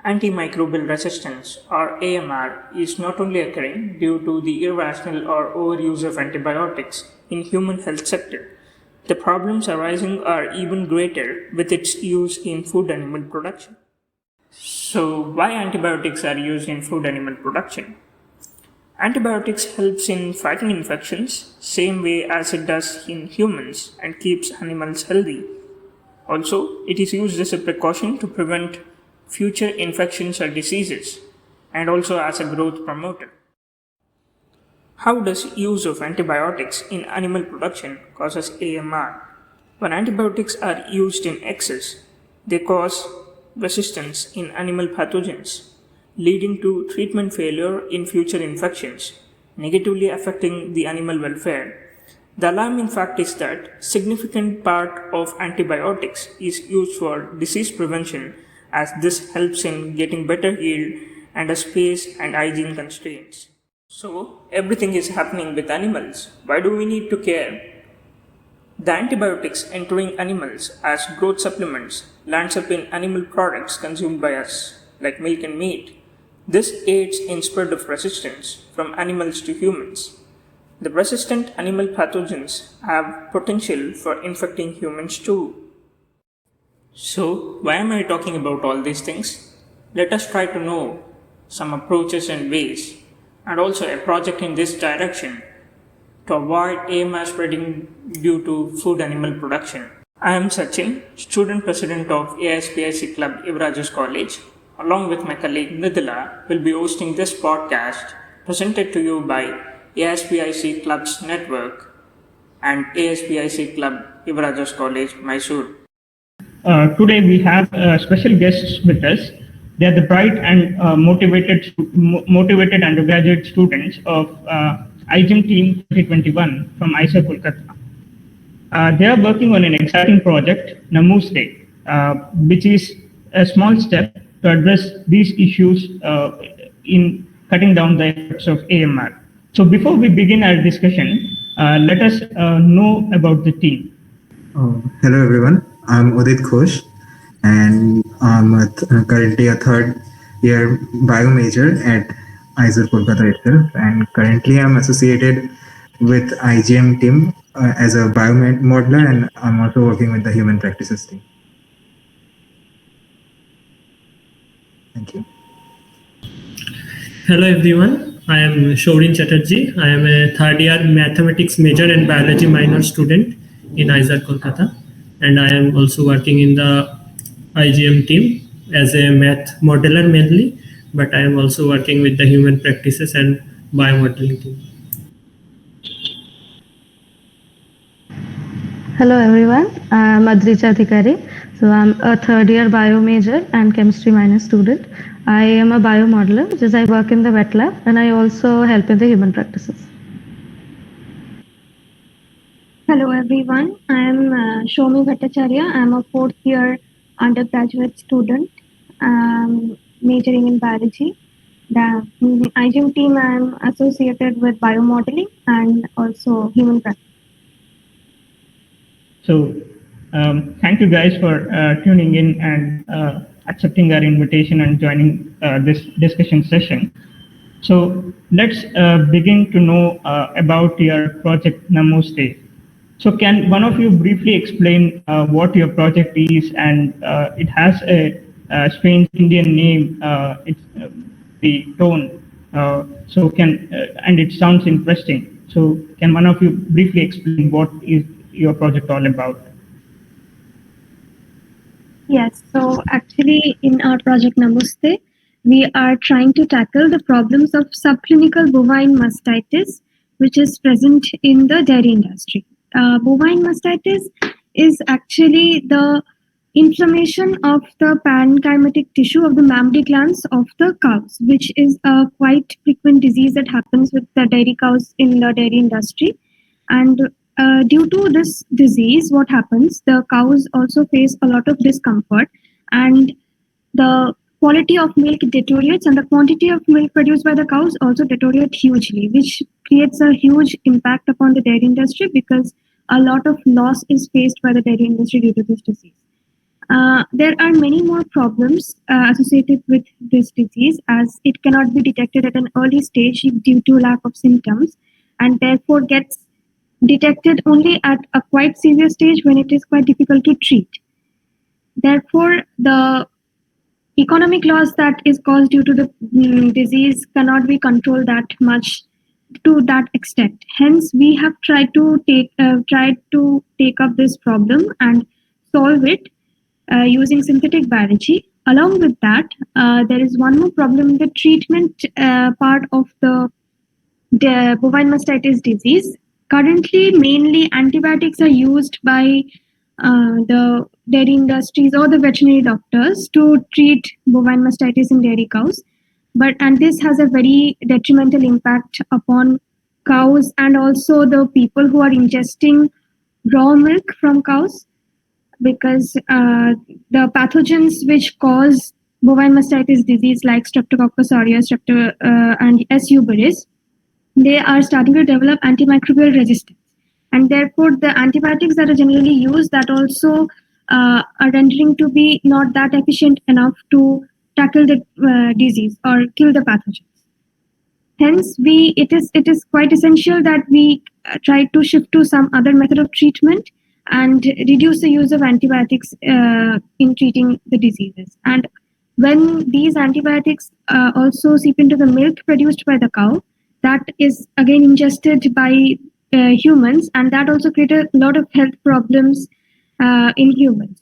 Antimicrobial resistance, or AMR, is not only occurring due to the irrational or overuse of antibiotics in human health sector. The problems arising are even greater with its use in food animal production. So, why antibiotics are used in food animal production? Antibiotics helps in fighting infections same way as it does in humans and keeps animals healthy. Also, it is used as a precaution to prevent future infections or diseases and also as a growth promoter. How does use of antibiotics in animal production causes AMR? When antibiotics are used in excess, they cause resistance in animal pathogens, leading to treatment failure in future infections, negatively affecting the animal welfare. The alarming fact is that significant part of antibiotics is used for disease prevention, as this helps in getting better yield under space and hygiene constraints. So, everything is happening with animals. Why do we need to care? The antibiotics entering animals as growth supplements lands up in animal products consumed by us, like milk and meat. This aids in spread of resistance from animals to humans. The resistant animal pathogens have potential for infecting humans too. So, why am I talking about all these things? Let us try to know some approaches and ways, and also a project in this direction to avoid AMR spreading due to food animal production. I am Sachin, student president of ASPIC Club Yuvaraja'as College. Along with my colleague Mrudula, will be hosting this podcast presented to you by ASPIC Club's network and ASPIC Club Yuvaraja'as College, Mysore. Today we have special guests with us. They are the bright and motivated undergraduate students of iGEM Team 2021 from IISER Kolkata. They are working on an exciting project, Namooste, which is a small step to address these issues in cutting down the effects of AMR. So before we begin our discussion, let us know about the team. Hello everyone, I'm Udit Ghosh and I'm currently a third year bio major at IISER Kolkata itself, and currently I'm associated with iGEM team as a biomodeler, and I'm also working with the human practices team. Thank you. Hello everyone, I am Sourin Chatterjee. I am a third year mathematics major and biology minor student in IISER Kolkata, and I am also working in the iGEM team as a math modeler mainly, but I am also working with the human practices and biomodeling team. Hello everyone, I am Adrija Adhikary. So I'm a third year bio major and chemistry minor student. I am a biomodeler, which is I work in the wet lab, and I also help in the human practices. Hello everyone, I am Soumi Bhattacharyya. I am a fourth year undergraduate student majoring in biology. The iGEM team I am associated with biomodeling and also human practice. So thank you guys for tuning in and accepting our invitation and joining this discussion session. So let's begin to know about your project Namooste. So can one of you briefly explain what your project is? And it has a strange Indian name, it's the tone. So and it sounds interesting. So can one of you briefly explain what is your project all about? Yes, so actually in our project Namooste, we are trying to tackle the problems of subclinical bovine mastitis, which is present in the dairy industry. Bovine mastitis is actually the inflammation of the parenchymatic tissue of the mammary glands of the cows, which is a quite frequent disease that happens with the dairy cows in the dairy industry. And due to this disease, what happens, the cows also face a lot of discomfort, and the quality of milk deteriorates and the quantity of milk produced by the cows also deteriorate hugely, which creates a huge impact upon the dairy industry because a lot of loss is faced by the dairy industry due to this disease. There are many more problems associated with this disease, as it cannot be detected at an early stage due to lack of symptoms, and therefore gets detected only at a quite severe stage when it is quite difficult to treat. Therefore, the economic loss that is caused due to the disease cannot be controlled that much to that extent. Hence, we have tried to take up this problem and solve it using synthetic biology. Along with that, there is one more problem in the treatment part of the bovine mastitis disease. Currently, mainly antibiotics are used by the dairy industries or the veterinary doctors to treat bovine mastitis in dairy cows. And this has a very detrimental impact upon cows and also the people who are ingesting raw milk from cows, because the pathogens which cause bovine mastitis disease like Streptococcus aureus, and S. uberis, they are starting to develop antimicrobial resistance. And therefore, the antibiotics that are generally used that also are rendering to be not that efficient enough to tackle the disease or kill the pathogens. Hence, it is quite essential that we try to shift to some other method of treatment and reduce the use of antibiotics in treating the diseases. And when these antibiotics also seep into the milk produced by the cow, that is again ingested by humans, and that also creates a lot of health problems in humans,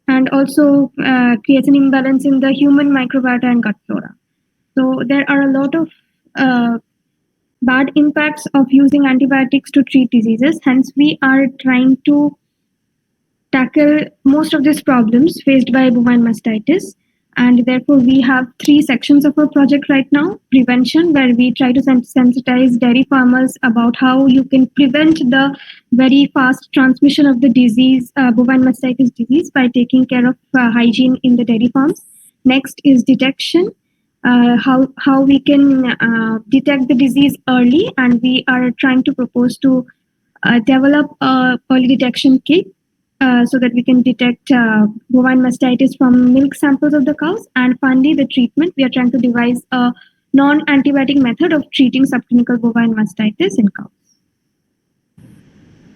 and also creates an imbalance in the human microbiota and gut flora. So there are a lot of bad impacts of using antibiotics to treat diseases. Hence, we are trying to tackle most of these problems faced by bovine mastitis. And therefore, we have 3 sections of our project right now. Prevention, where we try to sensitize dairy farmers about how you can prevent the very fast transmission of the disease, bovine mastitis disease, by taking care of hygiene in the dairy farms. Next is detection, how we can detect the disease early, and we are trying to propose to develop a early detection kit so that we can detect bovine mastitis from milk samples of the cows. And finally, the treatment, we are trying to devise a non-antibiotic method of treating subclinical bovine mastitis in cows.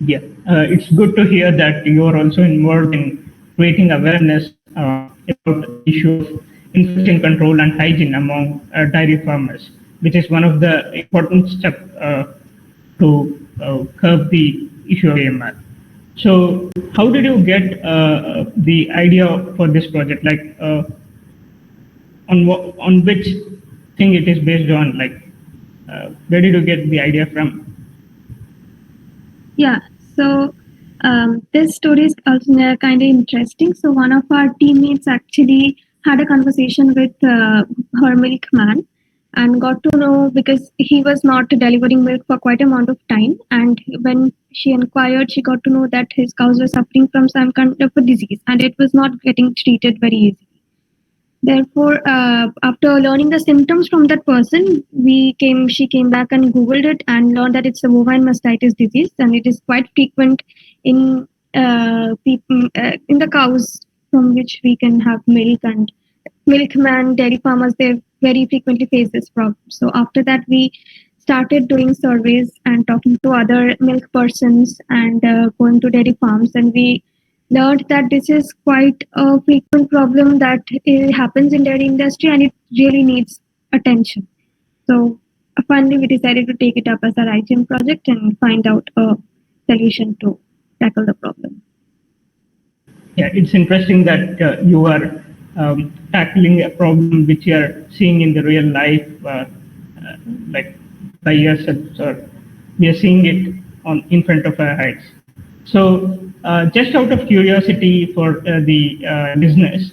Yeah, it's good to hear that you are also involved in creating awareness about the issue of infection control and hygiene among dairy farmers, which is one of the important steps to curb the issue of AMR. So, how did you get the idea for this project? Like, on which thing it is based on? Like, where did you get the idea from? Yeah, so this story is also kind of interesting. So one of our teammates actually had a conversation with her milkman and got to know, because he was not delivering milk for quite an amount of time. And when she inquired, she got to know that his cows were suffering from some kind of a disease and it was not getting treated very easily. Therefore, after learning the symptoms from that person, she came back and Googled it and learned that it's a bovine mastitis disease, and it is quite frequent in the cows from which we can have milk. And milkman, dairy farmers, they very frequently face this problem. So after that, we started doing surveys and talking to other milk persons and going to dairy farms, and we learned that this is quite a frequent problem that happens in dairy industry, and it really needs attention. So finally, we decided to take it up as our iGEM project and find out a solution to tackle the problem. Yeah, it's interesting that you are tackling a problem which you are seeing in the real life, like by yourself, or we are seeing it in front of our eyes. So, just out of curiosity for the listeners,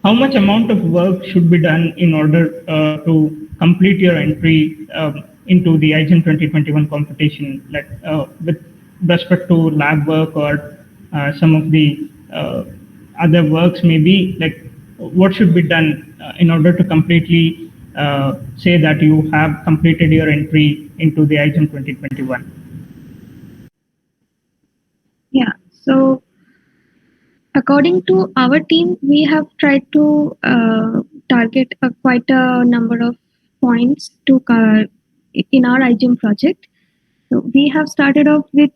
how much amount of work should be done in order to complete your entry into the iGEM 2021 competition, like with respect to lab work or some of the other works, maybe, like what should be done in order to completely say that you have completed your entry into the iGEM 2021? Yeah, so According to our team, we have tried to target quite a number of points to in our iGEM project. So we have started off with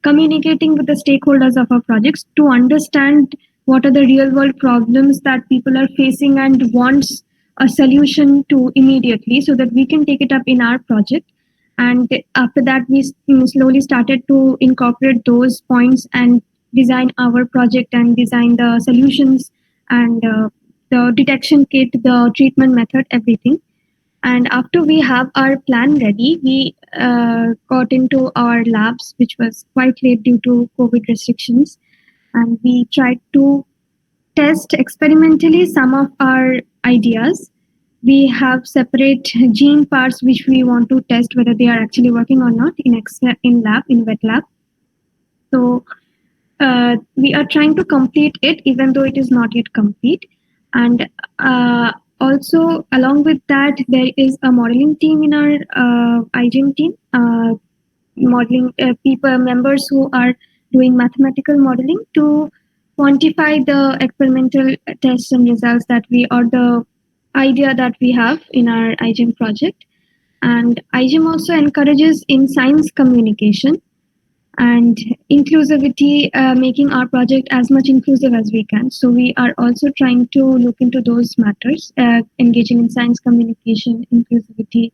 communicating with the stakeholders of our projects to understand what are the real world problems that people are facing and wants a solution to immediately, so that we can take it up in our project. And after that, we slowly started to incorporate those points and design our project and design the solutions and the detection kit, the treatment method, everything. And after we have our plan ready, we got into our labs, which was quite late due to COVID restrictions. And we tried to test experimentally some of our ideas. We have separate gene parts which we want to test whether they are actually working or not in wet lab. So we are trying to complete it, even though it is not yet complete. And also, along with that, there is a modeling team in our iGEM team, modeling members who are doing mathematical modeling to quantify the experimental tests and results that or the idea that we have in our iGEM project. And iGEM also encourages in science communication and inclusivity, making our project as much inclusive as we can. So we are also trying to look into those matters, engaging in science communication, inclusivity,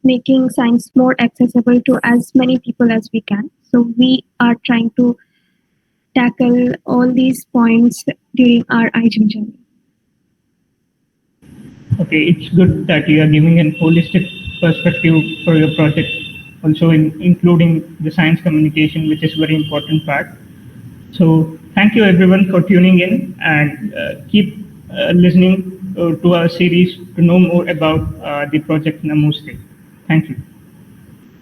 making science more accessible to as many people as we can. So we are trying to tackle all these points during our iGEM journey. Okay, it's good that you are giving an holistic perspective for your project, also including the science communication, which is very important part. So thank you everyone for tuning in, and keep listening to our series to know more about the project Namooste. Thank you.